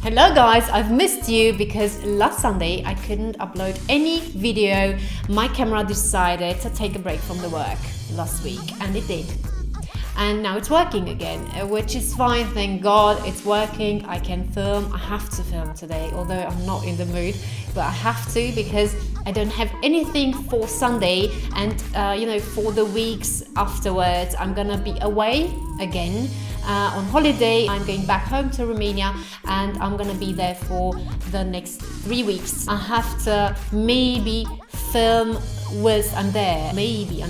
Hello guys, I've missed you because last Sunday I couldn't upload any video. My camera decided to take a break from the work last week, and it did. And now it's working again, which is fine, thank God it's working. I can film. I have to film today, although I'm not in the mood, but I have to because I don't have anything for Sunday, and for the weeks afterwards I'm gonna be away again on holiday. I'm going back home to Romania and I'm gonna be there for the next 3 weeks. I have to maybe film whilst I'm there. Maybe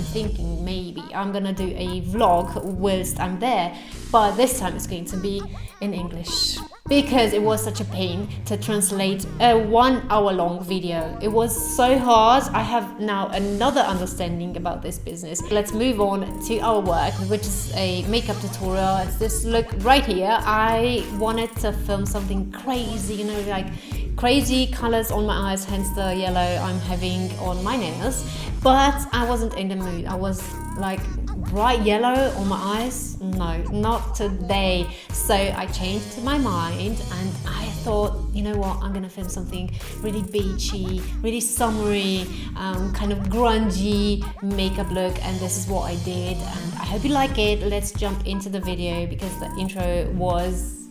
I'm gonna do a vlog whilst I'm there, but this time it's going to be in English because it was such a pain to translate a 1 hour long video. It was so hard. I have now another understanding about this business. Let's move on to our work, which is a makeup tutorial. It's this look right here. I wanted to film something crazy, like crazy colors on my eyes, hence the yellow I'm having on my nails, but I wasn't in the mood. I was like, bright yellow on my eyes? No, not today. So I changed my mind and I thought, you know what, I'm gonna film something really beachy, really summery, kind of grungy makeup look, and this is what I did, and I hope you like it. Let's jump into the video because the intro was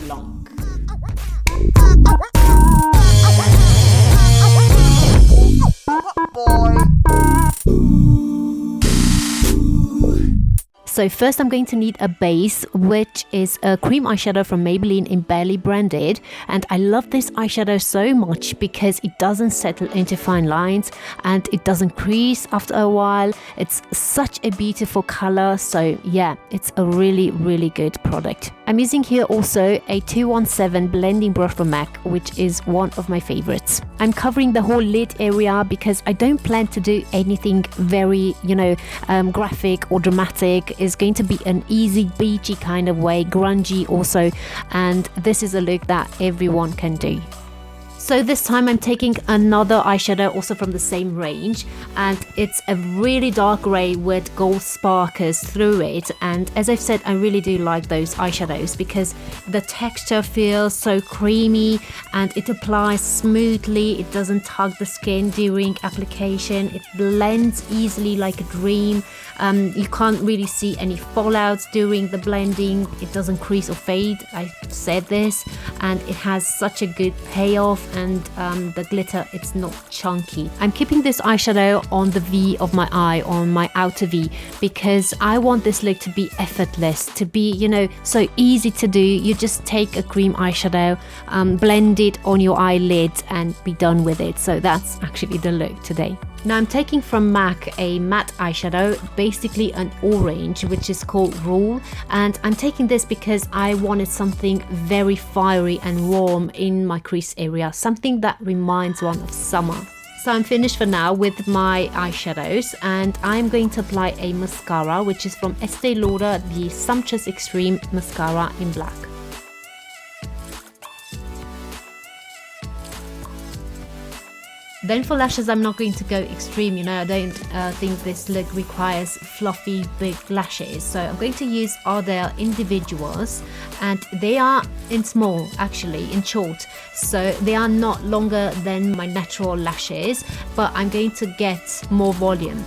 long. So first I'm going to need a base, which is a cream eyeshadow from Maybelline in Barely Branded, and I love this eyeshadow so much because it doesn't settle into fine lines and it doesn't crease after a while. It's such a beautiful color, so yeah, it's a really good product. I'm using here also a 217 blending brush from MAC, which is one of my favorites. I'm covering the whole lid area because I don't plan to do anything very, graphic or dramatic. It's going to be an easy, beachy kind of way, grungy also, and this is a look that everyone can do. So this time I'm taking another eyeshadow also from the same range, and it's a really dark grey with gold sparkles through it, and as I've said, I really do like those eyeshadows because the texture feels so creamy and it applies smoothly. It doesn't tug the skin during application. It blends easily like a dream. You can't really see any fallouts during the blending. It doesn't crease or fade, I said this, and it has such a good payoff, and the glitter, it's not chunky. I'm keeping this eyeshadow on the V of my eye, on my outer V, because I want this look to be effortless, to be, so easy to do. You just take a cream eyeshadow, blend it on your eyelid and be done with it. So that's actually the look today. Now I'm taking from MAC a matte eyeshadow, basically an orange, which is called Rule, and I'm taking this because I wanted something very fiery and warm in my crease area, something that reminds one of summer. So I'm finished for now with my eyeshadows, and I'm going to apply a mascara, which is from Estee Lauder, the Sumptuous Extreme Mascara in black. Then for lashes, I'm not going to go extreme, I don't think this look requires fluffy big lashes. So I'm going to use Ardell Individuals, and they are in small, actually, in short. So they are not longer than my natural lashes, but I'm going to get more volume.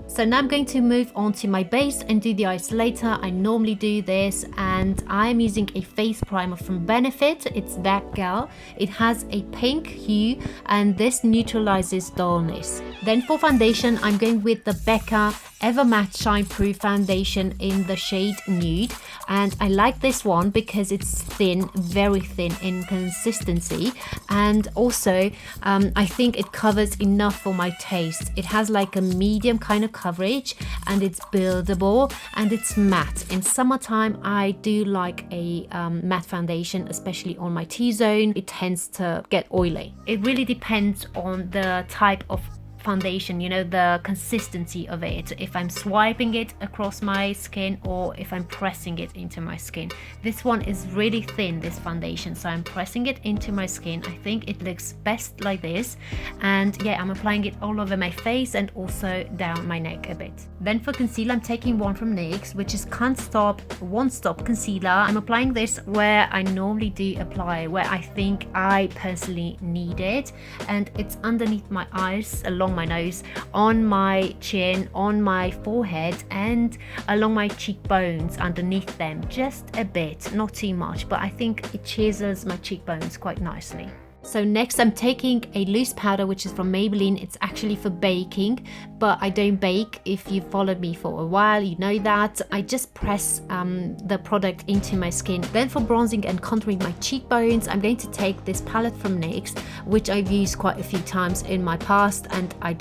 So now I'm going to move on to my base and do the eyes later. I normally do this, and I'm using a face primer from Benefit. It's that gal. It has a pink hue, and this neutralizes dullness. Then for foundation, I'm going with the Becca Ever Matte Shine Proof foundation in the shade Nude, and I like this one because it's thin, very thin in consistency, and also I think it covers enough for my taste. It has like a medium kind of coverage, and it's buildable, and it's matte. In summertime, I do like a matte foundation, especially on my T-zone. It tends to get oily. It really depends on the type of foundation, you know, the consistency of it, if I'm swiping it across my skin or if I'm pressing it into my skin. This one is really thin, this foundation, so I'm pressing it into my skin. I think it looks best like this, and yeah, I'm applying it all over my face and also down my neck a bit. Then for concealer, I'm taking one from NYX, which is Can't Stop One Stop Concealer. I'm applying this where I normally do apply, where I think I personally need it, and it's underneath my eyes, along my nose, on my chin, on my forehead, and along my cheekbones, underneath them, just a bit, not too much, but I think it chisels my cheekbones quite nicely. So next I'm taking a loose powder, which is from Maybelline. It's actually for baking, but I don't bake. If you followed me for a while, you know that. I just press the product into my skin. Then for bronzing and contouring my cheekbones, I'm going to take this palette from NYX, which I've used quite a few times in my past, and I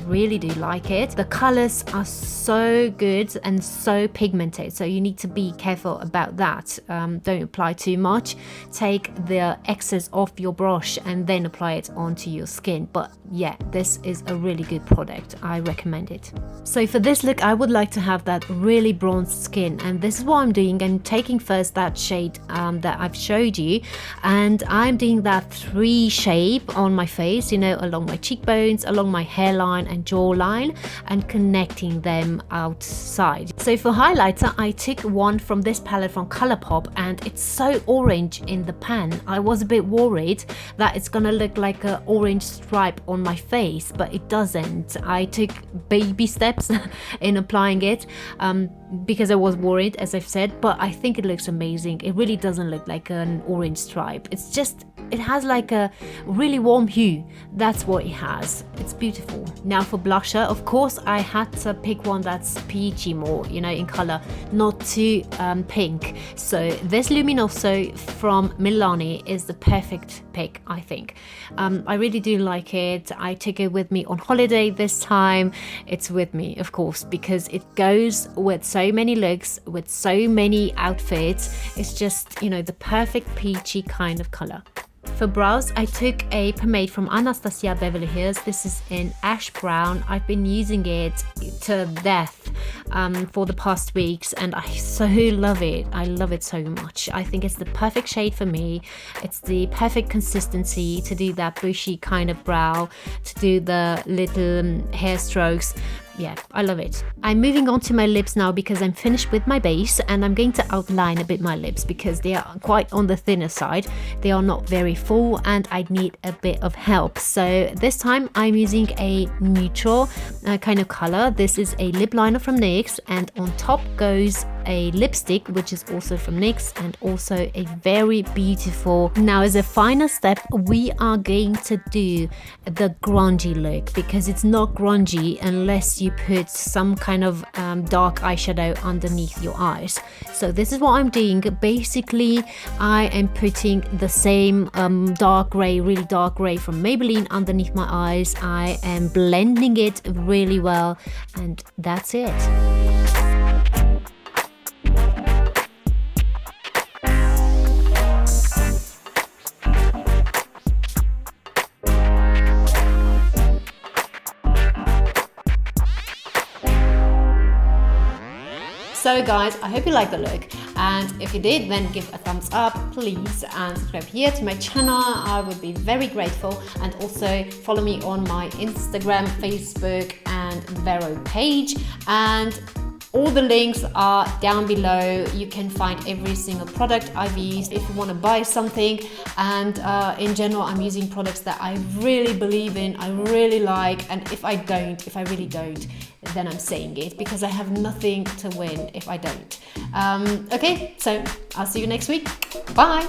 really do like it. The colors are so good and so pigmented, so you need to be careful about that. Don't apply too much. Take the excess off your brush and then apply it onto your skin. But yeah, this is a really good product. I recommend it. So for this look, I would like to have that really bronzed skin, and this is what I'm doing. I'm taking first that shade that I've showed you, and I'm doing that 3 shape on my face, you know, along my cheekbones, along my hairline and jawline, and connecting them outside. So for highlighter, I took one from this palette from ColourPop, and it's so orange in the pan. I was a bit worried that it's gonna look like an orange stripe on my face, but it doesn't. I took baby steps in applying it because I was worried, as I've said, but I think it looks amazing. It really doesn't look like an orange stripe. It's just, it has like a really warm hue. That's what it has. It's beautiful. Now for blusher, of course, I had to pick one that's peachy more, you know, in color, not too pink. So this Luminoso from Milani is the perfect pick, I think. I really do like it. I took it with me on holiday this time. It's with me, of course, because it goes with so many looks, with so many outfits. It's just, you know, the perfect peachy kind of color. For brows, I took a pomade from Anastasia Beverly Hills. This is in ash brown. I've been using it to death for the past weeks, and I so love it. I love it so much. I think it's the perfect shade for me. It's the perfect consistency to do that bushy kind of brow, to do the little hair strokes. Yeah, I love it. I'm moving on to my lips now because I'm finished with my base, and I'm going to outline a bit my lips because they are quite on the thinner side. They are not very full and I need a bit of help. So this time I'm using a neutral kind of color. This is a lip liner from NYX, and on top goes a lipstick, which is also from NYX, and also a very beautiful. Now as a final step, we are going to do the grungy look, because it's not grungy unless you put some kind of dark eyeshadow underneath your eyes. So this is what I'm doing. Basically, I am putting the same dark gray, really dark gray from Maybelline underneath my eyes. I am blending it really well, and that's it. So guys, I hope you like the look, and if you did, then give a thumbs up, please, and subscribe here to my channel. I would be very grateful, and also follow me on my Instagram, Facebook and VERO page, and all the links are down below. You can find every single product I've used if you want to buy something, and in general I'm using products that I really believe in, I really like, and if I really don't, then I'm saying it, because I have nothing to win if I don't. Okay, so I'll see you next week. Bye!